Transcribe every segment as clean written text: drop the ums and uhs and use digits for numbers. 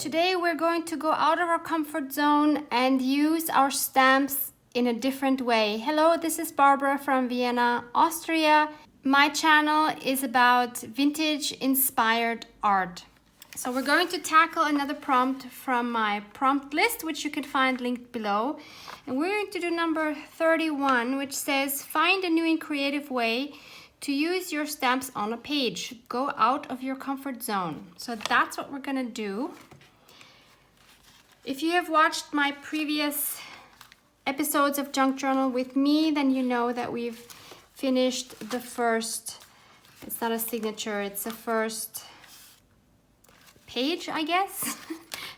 Today we're going to go out of our comfort zone and use our stamps in a different way. Hello, this is Barbara from Vienna, Austria. My channel is about vintage inspired art. So we're going to tackle another prompt from my prompt list, which you can find linked below. And we're going to do number 31, which says, find a new and creative way to use your stamps on a page. Go out of your comfort zone. So that's what we're gonna do. If you have watched my previous episodes of Junk Journal with me, then you know that we've finished the first, it's not a signature, it's the first page, I guess.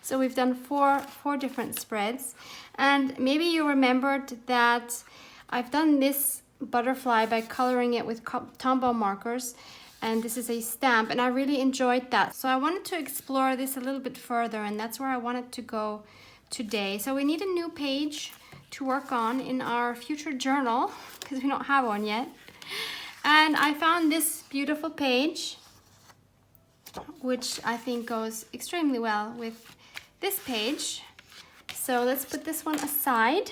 So we've done four different spreads. And maybe you remembered that I've done this butterfly by coloring it with Tombow markers, and this is a stamp, and I really enjoyed that. So I wanted to explore this a little bit further, and that's where I wanted to go today. So we need a new page to work on in our future journal because we don't have one yet. And I found this beautiful page, which I think goes extremely well with this page. So let's put this one aside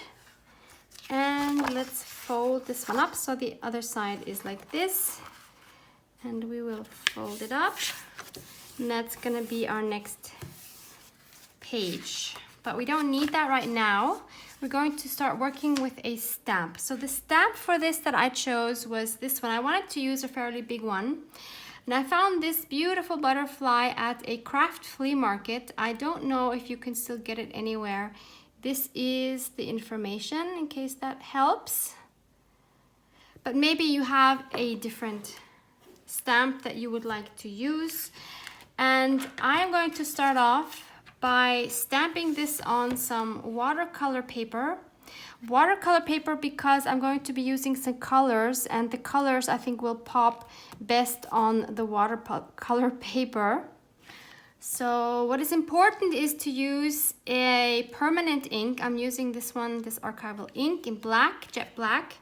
and let's fold this one up so the other side is like this, and we will fold it up, and that's gonna be our next page. But we don't need that right now. We're going to start working with a stamp. So the stamp for this that I chose was this one. I wanted to use a fairly big one, and I found this beautiful butterfly at a craft flea market. I don't know if you can still get it anywhere. This is the information in case that helps. But maybe you have a different stamp that you would like to use. And I'm going to start off by stamping this on some watercolor paper. Watercolor paper because I'm going to be using some colors, and the colors I think will pop best on the watercolor paper. So what is important is to use a permanent ink. I'm using this one, this archival ink in black, jet black,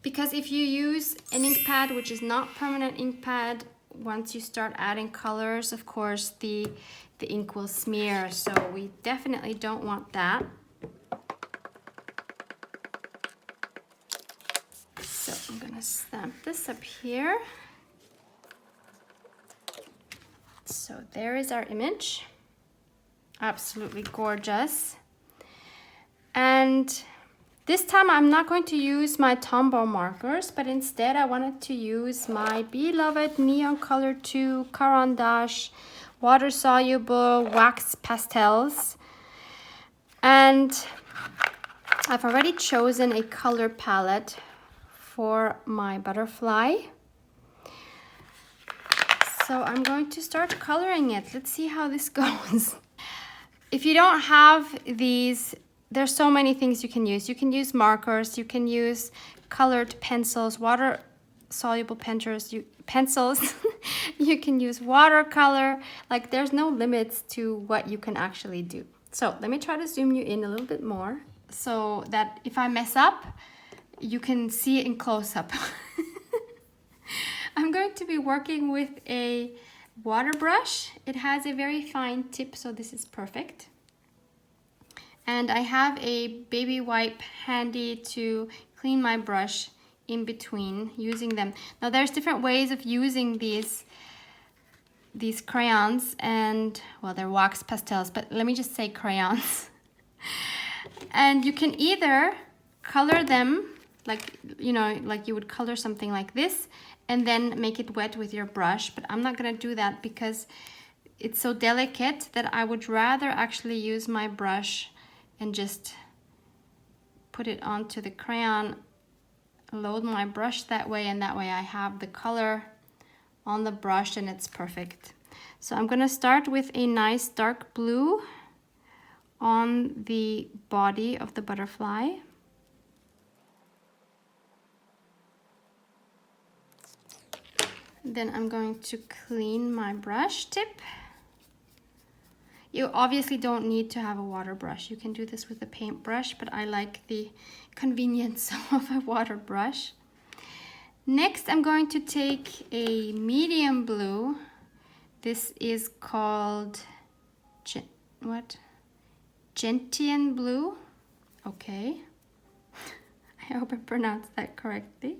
because if you use an ink pad which is not permanent ink pad, once you start adding colors, of course, the ink will smear. So we definitely don't want that. So I'm gonna stamp this up here. So there is our image, absolutely gorgeous. And this time I'm not going to use my Tombow markers, but instead I wanted to use my beloved Neon Color 2 Caran d'Ache water-soluble wax pastels. And I've already chosen a color palette for my butterfly. So I'm going to start coloring it. Let's see how this goes. If you don't have these, there's so many things you can use. You can use markers, you can use colored pencils, water-soluble pencils. You can use watercolor. Like, there's no limits to what you can actually do. So let me try to zoom you in a little bit more so that if I mess up, you can see it in close-up. I'm going to be working with a water brush. It has a very fine tip, so this is perfect. And I have a baby wipe handy to clean my brush in between using them. Now there's different ways of using these crayons, and well, they're wax pastels, but let me just say crayons. And you can either color them like, you know, like you would color something like this, and then make it wet with your brush. But I'm not gonna do that because it's so delicate that I would rather actually use my brush and just put it onto the crayon, load my brush that way, and that way I have the color on the brush and it's perfect. So I'm gonna start with a nice dark blue on the body of the butterfly. Then I'm going to clean my brush tip. You obviously don't need to have a water brush. You can do this with a paintbrush, but I like the convenience of a water brush. Next, I'm going to take a medium blue. This is called what? Gentian blue. Okay. I hope I pronounced that correctly.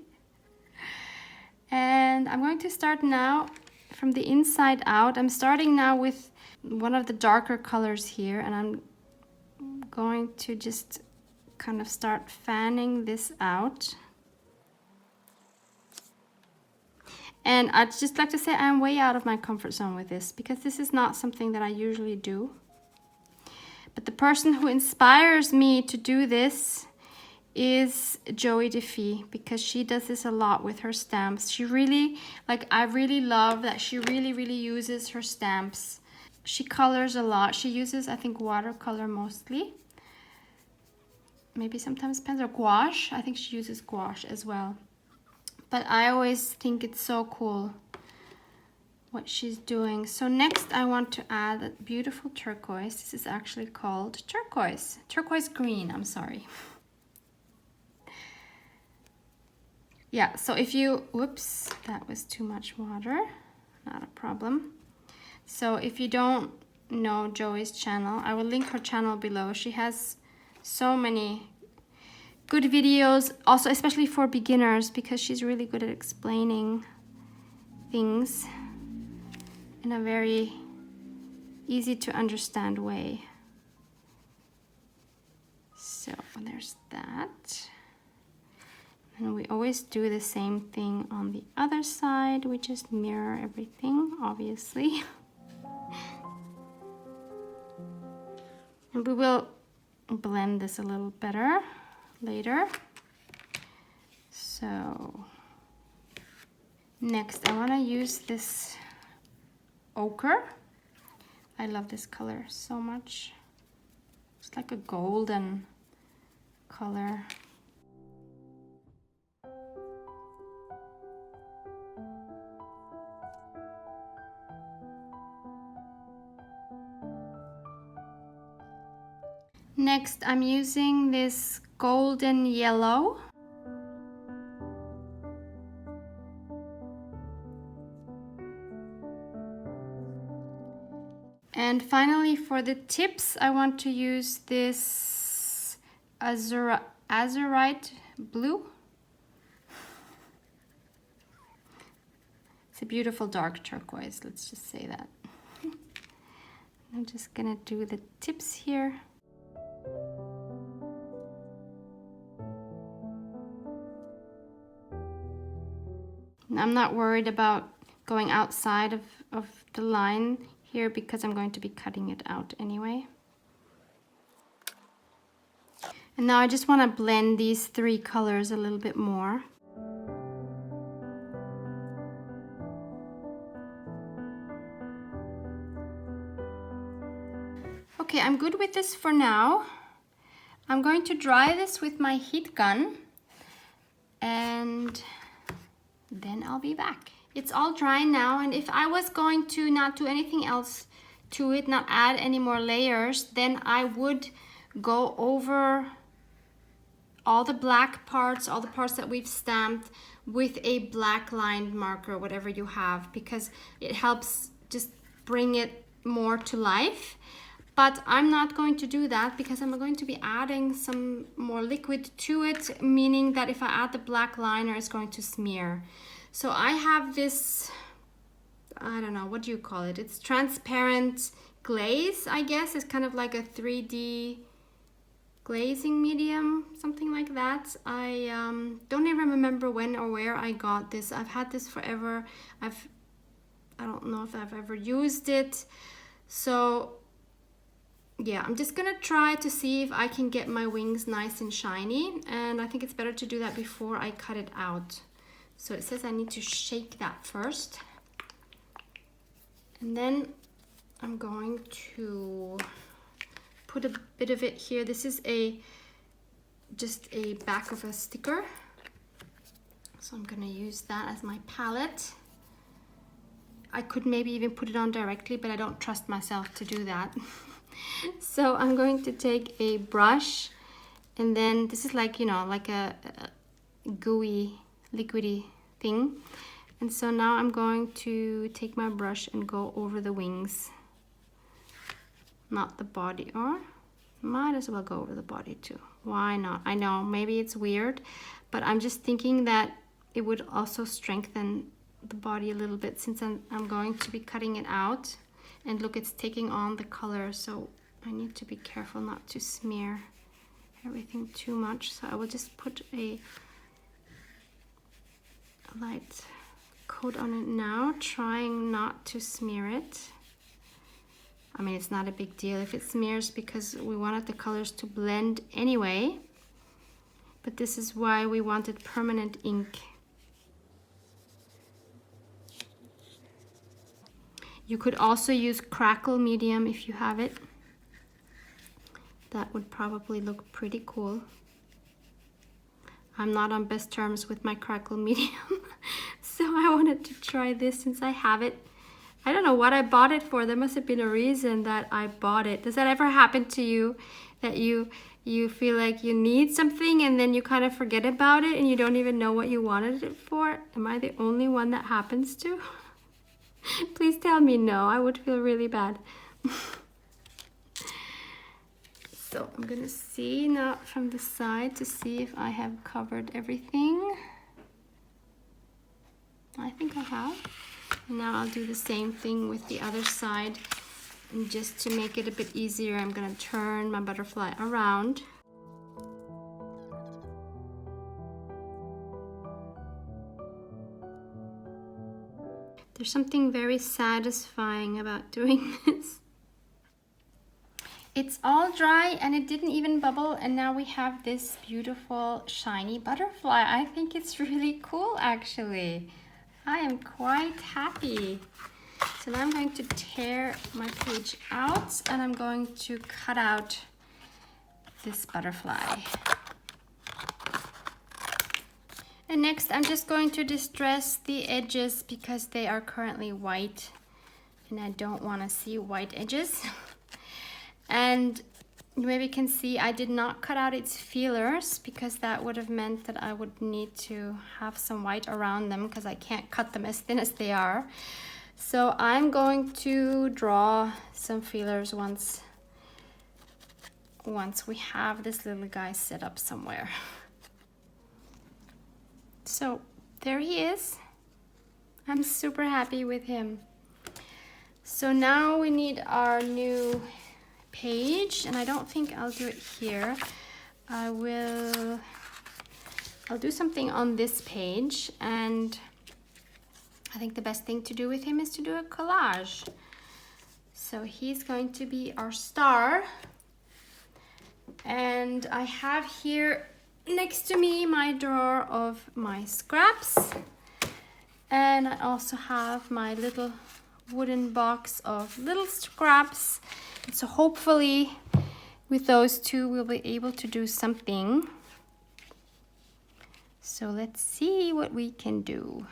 And I'm going to start now from the inside out. I'm starting now with one of the darker colors here, and I'm going to just kind of start fanning this out. And I'd just like to say I'm way out of my comfort zone with this, because this is not something that I usually do. But the person who inspires me to do this is Joey DeFee, because she does this a lot with her stamps. She really, like, I really love that she really uses her stamps. She colors a lot. She uses, I think, watercolor mostly. Maybe sometimes pens or gouache. I think she uses gouache as well. But I always think it's so cool what she's doing. So next I want to add a beautiful turquoise. This is actually called turquoise. Turquoise green, I'm sorry. Yeah, so if you, whoops, that was too much water. Not a problem. So if you don't know Joey's channel, I will link her channel below. She has so many good videos, also especially for beginners, because she's really good at explaining things in a very easy to understand way. So there's that. And we always do the same thing on the other side. We just mirror everything, obviously. And we will blend this a little better later. So next I want to use this ochre. I love this color so much. It's like a golden color. Next, I'm using this golden yellow. And finally, for the tips, I want to use this azurite blue. It's a beautiful dark turquoise, let's just say that. I'm just gonna do the tips here. I'm not worried about going outside of the line here, because I'm going to be cutting it out anyway. And now I just want to blend these three colors a little bit more. Okay, I'm good with this for now. I'm going to dry this with my heat gun, and then I'll be back. It's all dry now, and if I was going to not do anything else to it, not add any more layers, then I would go over all the black parts, all the parts that we've stamped, with a black lined marker, whatever you have, because it helps just bring it more to life. But I'm not going to do that, because I'm going to be adding some more liquid to it, meaning that if I add the black liner, it's going to smear. So I have this, I don't know, what do you call it? It's transparent glaze, I guess. It's kind of like a 3D glazing medium, something like that. I don't even remember when or where I got this. I've had this forever. I don't know if I've ever used it. So yeah, I'm just gonna try to see if I can get my wings nice and shiny, and I think it's better to do that before I cut it out. So it says I need to shake that first, and then I'm going to put a bit of it here. This is just a back of a sticker, so I'm gonna use that as my palette. I could maybe even put it on directly, but I don't trust myself to do that. So I'm going to take a brush, and then this is like, you know, like a gooey, liquidy thing. And so now I'm going to take my brush and go over the wings not the body, or might as well go over the body too. Why not? I know maybe it's weird, but I'm just thinking that it would also strengthen the body a little bit, since I'm going to be cutting it out. And look, it's taking on the color, so I need to be careful not to smear everything too much. So I will just put a light coat on it now, trying not to smear it. I mean, it's not a big deal if it smears, because we wanted the colors to blend anyway. But this is why we wanted permanent ink. You could also use crackle medium if you have it. That would probably look pretty cool. I'm not on best terms with my crackle medium, so I wanted to try this since I have it. I don't know what I bought it for. There must have been a reason that I bought it. Does that ever happen to you, that you feel like you need something and then you kind of forget about it and you don't even know what you wanted it for? Am I the only one that happens to? Please tell me no, I would feel really bad. So I'm gonna see now from the side to see if I have covered everything. I think I have. And now I'll do the same thing with the other side. And just to make it a bit easier, I'm gonna turn my butterfly around. There's something very satisfying about doing this. It's all dry and it didn't even bubble, and now we have this beautiful shiny butterfly. I think it's really cool, actually. I am quite happy. So now I'm going to tear my page out and I'm going to cut out this butterfly. And next I'm just going to distress the edges because they are currently white and I don't want to see white edges. And maybe you can see I did not cut out its feelers because that would have meant that I would need to have some white around them because I can't cut them as thin as they are. So I'm going to draw some feelers once we have this little guy set up somewhere. So there he is. I'm super happy with him. So now we need our new page, and I don't think I'll do it here. I'll do something on this page, and I think the best thing to do with him is to do a collage. So he's going to be our star. And I have here next to me my drawer of my scraps, and I also have my little wooden box of little scraps. So hopefully with those two we'll be able to do something. So let's see what we can do.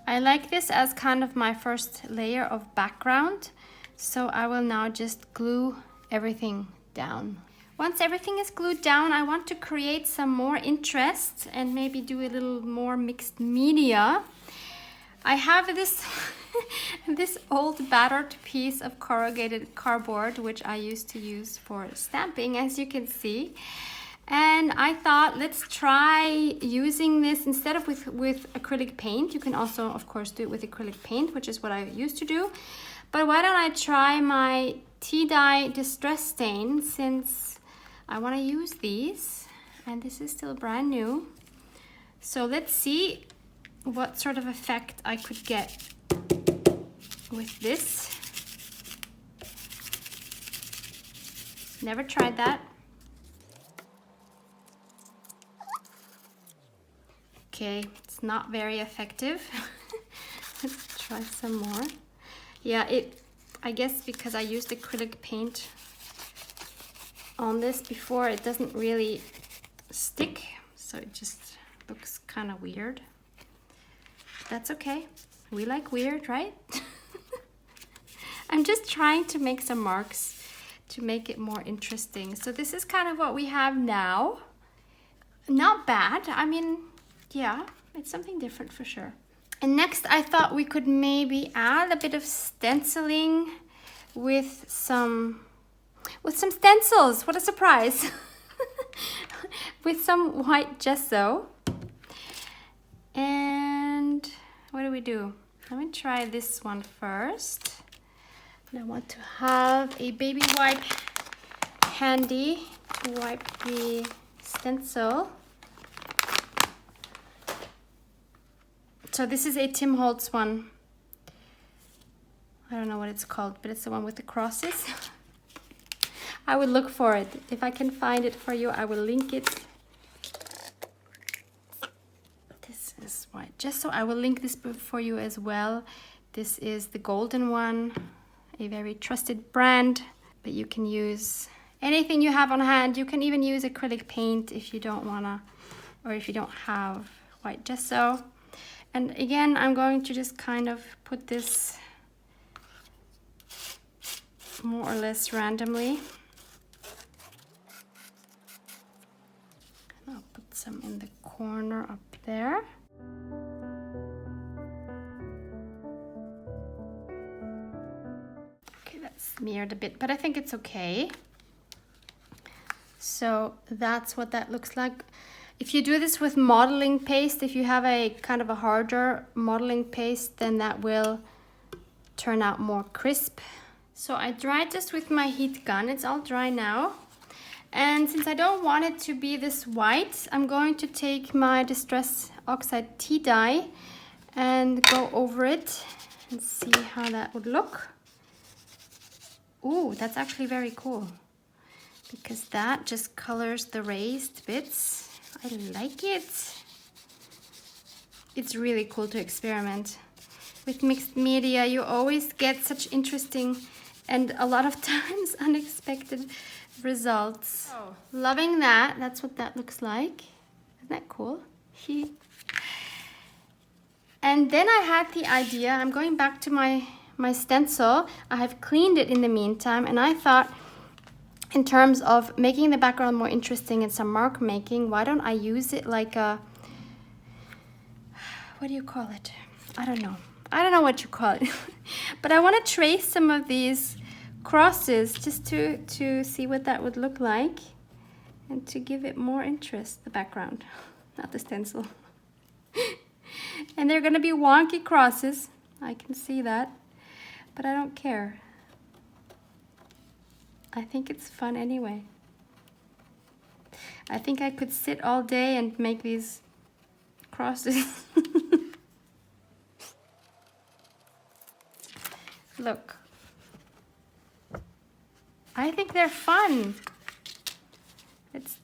I like this as kind of my first layer of background, so I will now just glue everything down. Once everything is glued down, I want to create some more interest and maybe do a little more mixed media. I have this this old battered piece of corrugated cardboard, which I used to use for stamping, as you can see. And I thought, let's try using this instead of with acrylic paint. You can also, of course, do it with acrylic paint, which is what I used to do. But why don't I try my tea dye distress stain, since I want to use these. And this is still brand new. So let's see what sort of effect I could get with this. Never tried that. Okay, it's not very effective. Let's try some more. Yeah, I guess because I used acrylic paint on this before, it doesn't really stick, so it just looks kind of weird. That's okay. We like weird, right? I'm just trying to make some marks to make it more interesting. So this is kind of what we have now. Not bad. I mean, yeah, it's something different for sure. And next I thought we could maybe add a bit of stenciling with some stencils. What a surprise. With some white gesso. And what do we do? Let me try this one first. And I want to have a baby wipe handy to wipe the stencil. So this is a Tim Holtz one. I don't know what it's called, but it's the one with the crosses. I will look for it. If I can find it for you, I will link it. This is white gesso. I will link this for you as well. This is the golden one, a very trusted brand, but you can use anything you have on hand. You can even use acrylic paint if you don't wanna, or if you don't have white gesso. And again, I'm going to just kind of put this more or less randomly. And I'll put some in the corner up there. Okay, that's smeared a bit, but I think it's okay. So that's what that looks like. If you do this with modeling paste, if you have a kind of a harder modeling paste, then that will turn out more crisp. So I dried this with my heat gun. It's all dry now. And since I don't want it to be this white, I'm going to take my Distress Oxide tea dye and go over it and see how that would look. Ooh, that's actually very cool, because that just colors the raised bits. I like it. It's really cool to experiment. With mixed media, you always get such interesting and a lot of times unexpected results. Oh, loving that. That's what that looks like. Isn't that cool? And then I had the idea, I'm going back to my stencil. I have cleaned it in the meantime, and I thought, in terms of making the background more interesting and some mark making, why don't I use it like a, what do you call it? I don't know what you call it. But I want to trace some of these crosses just to see what that would look like and to give it more interest, the background, not the stencil. And they're gonna be wonky crosses, I can see that, but I don't care. I think it's fun anyway. I think I could sit all day and make these crosses. Look. I think they're fun. Let's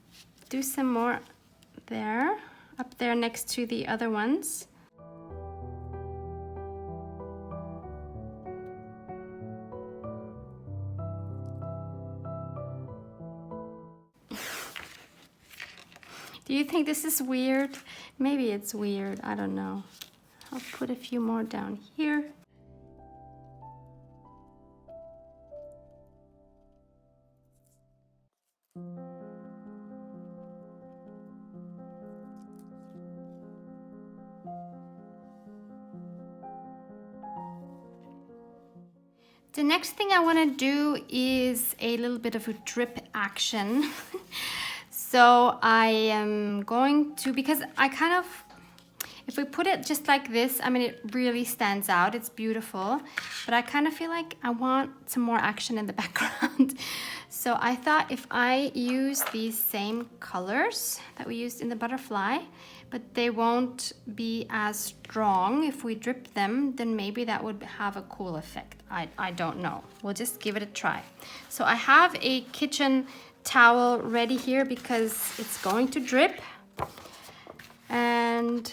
do some more there, up there next to the other ones. Do you think this is weird? Maybe it's weird, I don't know. I'll put a few more down here. The next thing I want to do is a little bit of a drip action. So I am going to, because I kind of, if we put it just like this, I mean, it really stands out. It's beautiful, but I kind of feel like I want some more action in the background. So I thought if I use these same colors that we used in the butterfly, but they won't be as strong if we drip them, then maybe that would have a cool effect. I don't know. We'll just give it a try. So I have a kitchen towel ready here because it's going to drip, and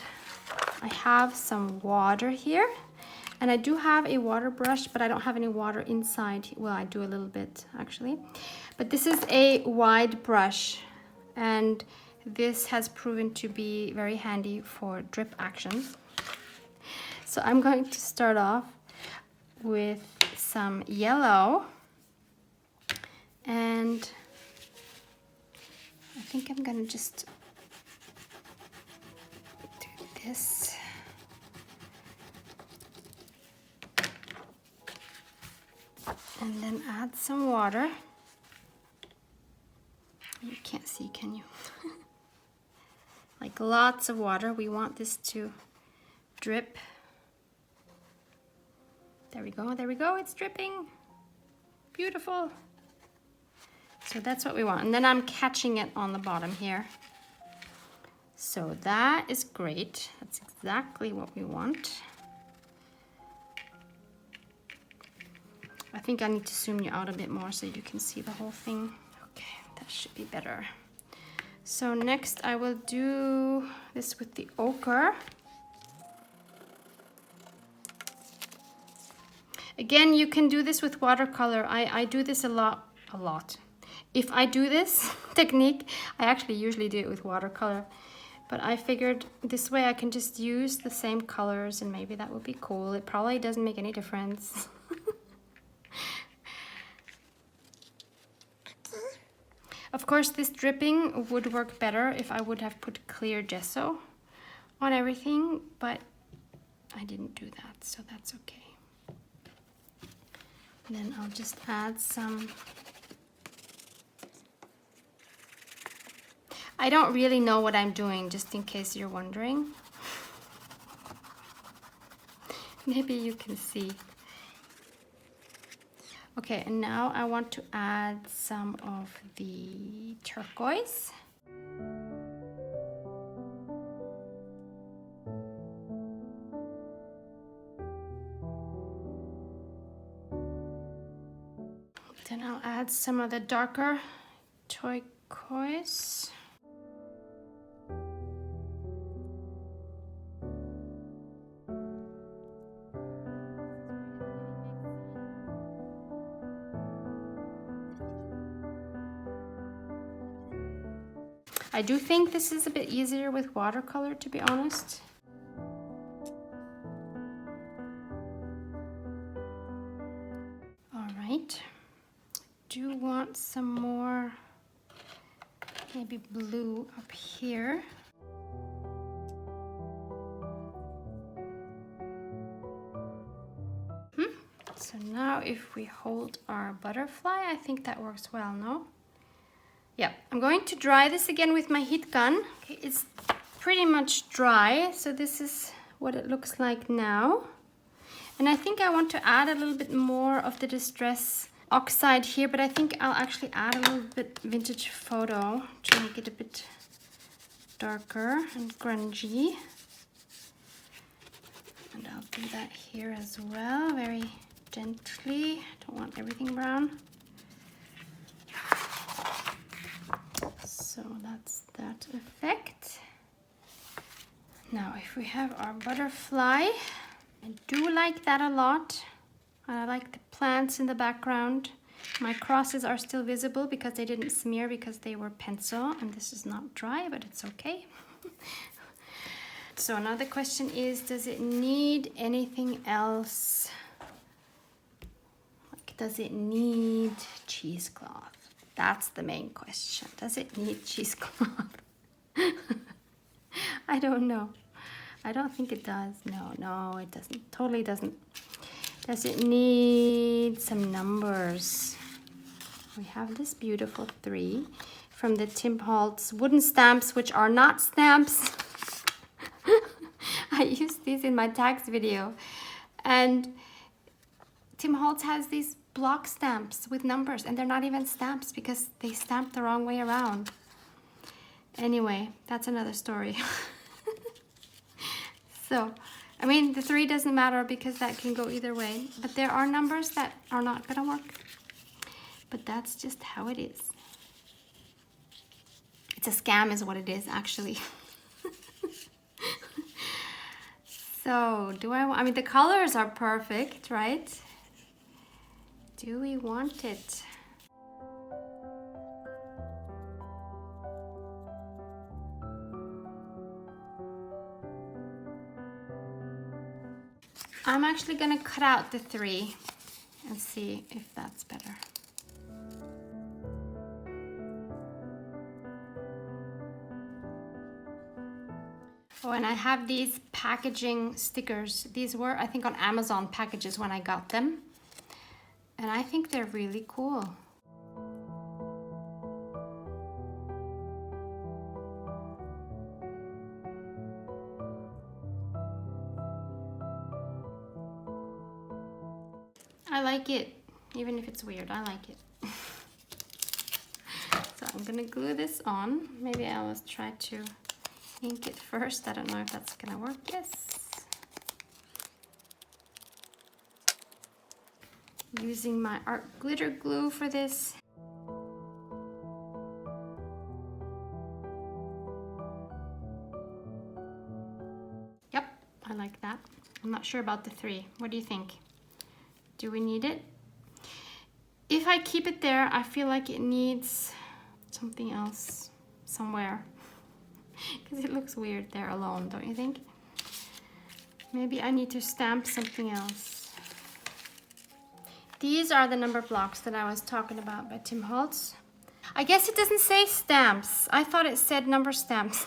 I have some water here. And I do have a water brush, but I don't have any water inside. Well, I do a little bit actually. But this is a wide brush, and this has proven to be very handy for drip action. So I'm going to start off with some yellow, and I think I'm gonna just do this. And then add some water. You can't see, can you? Like lots of water. We want this to drip. There we go, there we go, it's dripping. Beautiful. So that's what we want. And then I'm catching it on the bottom here. So that is great. That's exactly what we want. I think I need to zoom you out a bit more so you can see the whole thing. Okay, that should be better. So next I will do this with the ochre. Again, you can do this with watercolor. I do this a lot. If I do this technique, I actually usually do it with watercolor. But I figured this way I can just use the same colors and maybe that would be cool. It probably doesn't make any difference. Of course, this dripping would work better if I would have put clear gesso on everything, but I didn't do that, so that's okay. And then I'll just add some. I don't really know what I'm doing, just in case you're wondering. Maybe you can see. Okay, and now I want to add some of the turquoise. Then I'll add some of the darker turquoise. I do think this is a bit easier with watercolor, to be honest. All right, do want some more, maybe blue up here. So now if we hold our butterfly, I think that works well, no? Yeah, I'm going to dry this again with my heat gun. Okay, it's pretty much dry, so this is what it looks like now. And I think I want to add a little bit more of the Distress Oxide here, but I think I'll actually add a little bit Vintage Photo to make it a bit darker and grungy. And I'll do that here as well, very gently. Don't want everything brown. So that's that effect. Now if we have our butterfly, I do like that a lot. I like the plants in the background. My crosses are still visible because they didn't smear because they were pencil, and this is not dry, but it's okay. So another question is, does it need anything else? Like, does it need cheesecloth? That's the main question. Does it need cheesecloth? I don't know. I don't think it does. No, it doesn't. Totally doesn't. Does it need some numbers? We have this beautiful 3 from the Tim Holtz wooden stamps, which are not stamps. I used these in my tags video. And Tim Holtz has these block stamps with numbers, and they're not even stamps because they stamped the wrong way around. Anyway, that's another story. So, I mean, the 3 doesn't matter because that can go either way, but there are numbers that are not gonna work. But that's just how it is. It's a scam is what it is, actually. So, I mean, the colors are perfect, right? Do we want it? I'm actually gonna cut out the 3 and see if that's better. Oh, and I have these packaging stickers. These were, I think, on Amazon packages when I got them. And I think they're really cool. I like it, even if it's weird, I like it. So I'm gonna glue this on. Maybe I'll try to ink it first. I don't know if that's gonna work. Yes. Using my art glitter glue for this. Yep, I like that. I'm not sure about the 3. What do you think? Do we need it? If I keep it there, I feel like it needs something else somewhere. Because it looks weird there alone, don't you think? Maybe I need to stamp something else. These are the number blocks that I was talking about by Tim Holtz. I guess it doesn't say stamps. I thought it said number stamps.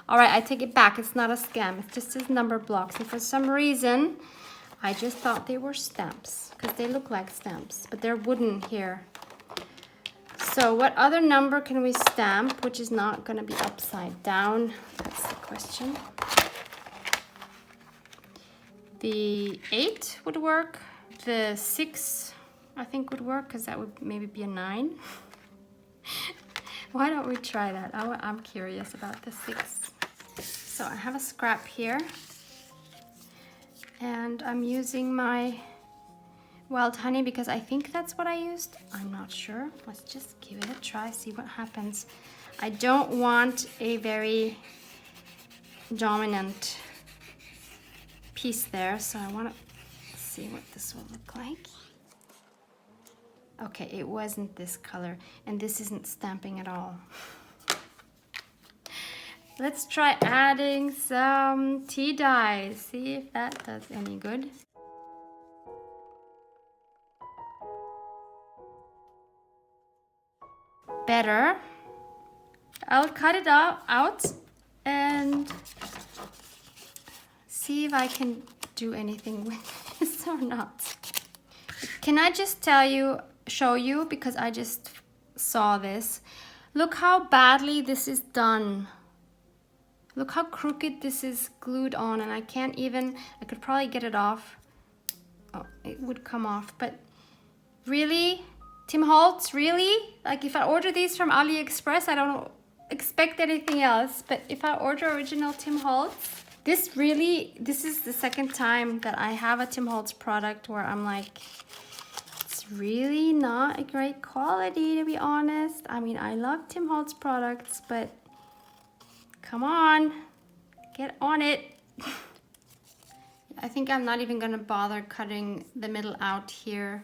All right, I take it back. It's not a scam. It just says number blocks. And for some reason, I just thought they were stamps because they look like stamps, but they're wooden here. So what other number can we stamp which is not going to be upside down? That's the question. The 8 would work. The 6 I think would work because that would maybe be a 9. Why don't we try that? I'm curious about the 6. So I have a scrap here. And I'm using my wild honey because I think that's what I used. I'm not sure. Let's just give it a try, see what happens. I don't want a very dominant piece there, so I want to see what this will look like. Okay, it wasn't this color, and this isn't stamping at all. Let's try adding some tea dye, see if that does any good. Better. I'll cut it out and see if I can do anything with this or not. Can I just show you, because I just saw this. Look how badly this is done. Look how crooked this is glued on, and I could probably get it off. Oh, it would come off, but really? Tim Holtz, really? Like if I order these from AliExpress, I don't expect anything else, but if I order original Tim Holtz, this is the second time that I have a Tim Holtz product where I'm like, it's really not a great quality, to be honest. I mean, I love Tim Holtz products, but come on, get on it. I think I'm not even gonna bother cutting the middle out here.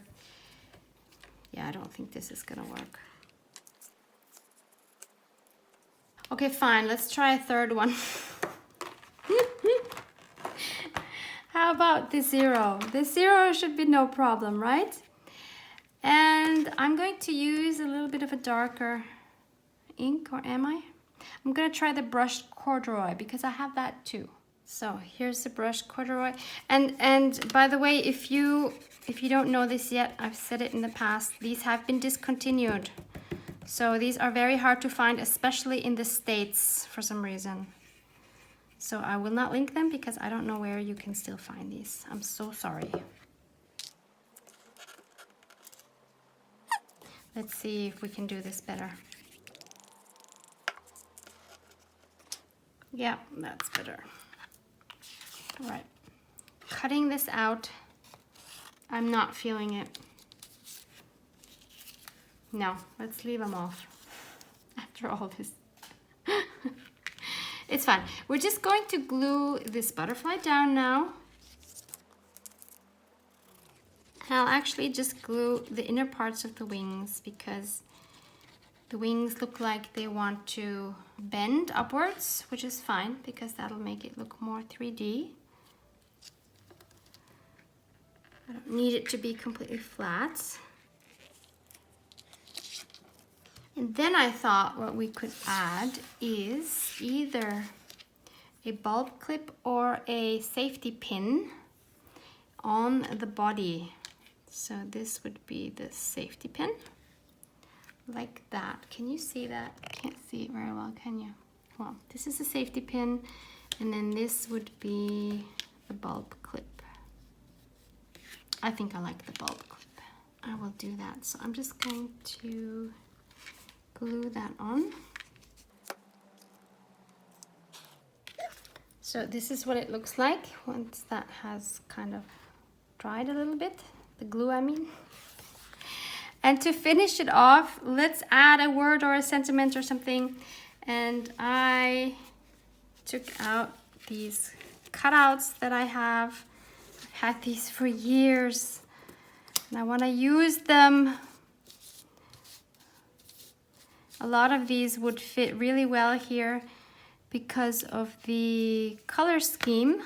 Yeah, I don't think this is gonna work. Okay, fine, let's try a third one. How about the 0? The 0 should be no problem, right? And I'm going to use a little bit of a darker ink, or am I? I'm gonna try the brushed corduroy because I have that too. So here's the brushed corduroy. And by the way, if you don't know this yet, I've said it in the past, these have been discontinued. So these are very hard to find, especially in the States for some reason. So I will not link them because I don't know where you can still find these. I'm so sorry. Let's see if we can do this better. Yeah, that's better. All right, cutting this out. I'm not feeling it. No, let's leave them off after all this. It's fun. We're just going to glue this butterfly down now. And I'll actually just glue the inner parts of the wings because the wings look like they want to bend upwards, which is fine because that'll make it look more 3D. I don't need it to be completely flat. And then I thought what we could add is either a bulb clip or a safety pin on the body. So this would be the safety pin, like that. Can you see that? I can't see it very well, can you? Well, this is a safety pin, and then this would be the bulb clip. I think I like the bulb clip. I will do that. So I'm just going to glue that on. So this is what it looks like once that has kind of dried a little bit, the glue I mean. And to finish it off, let's add a word or a sentiment or something. And I took out these cutouts that I have. I've had these for years and I want to use them. A lot of these would fit really well here because of the color scheme.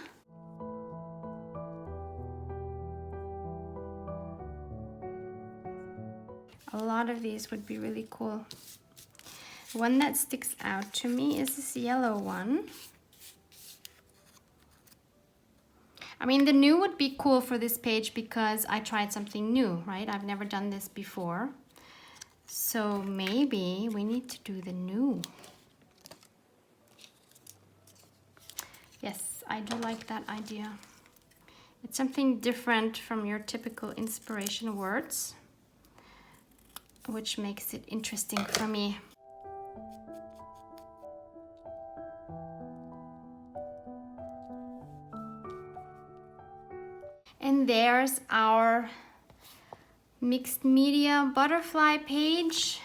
A lot of these would be really cool. One that sticks out to me is this yellow one. I mean, the new would be cool for this page because I tried something new, right? I've never done this before. So maybe we need to do the new. Yes, I do like that idea. It's something different from your typical inspiration words, which makes it interesting for me. And there's our mixed media butterfly page.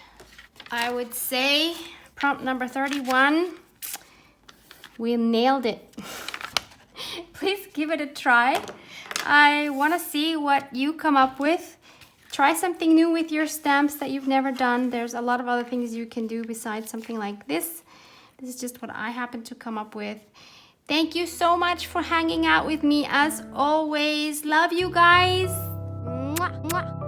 I would say prompt number 31, we nailed it. Please give it a try. I want to see what you come up with. Try something new with your stamps that you've never done. There's a lot of other things you can do besides something like this. This is just what I happen to come up with. Thank you so much for hanging out with me as always. Love you guys. Mwah, mwah.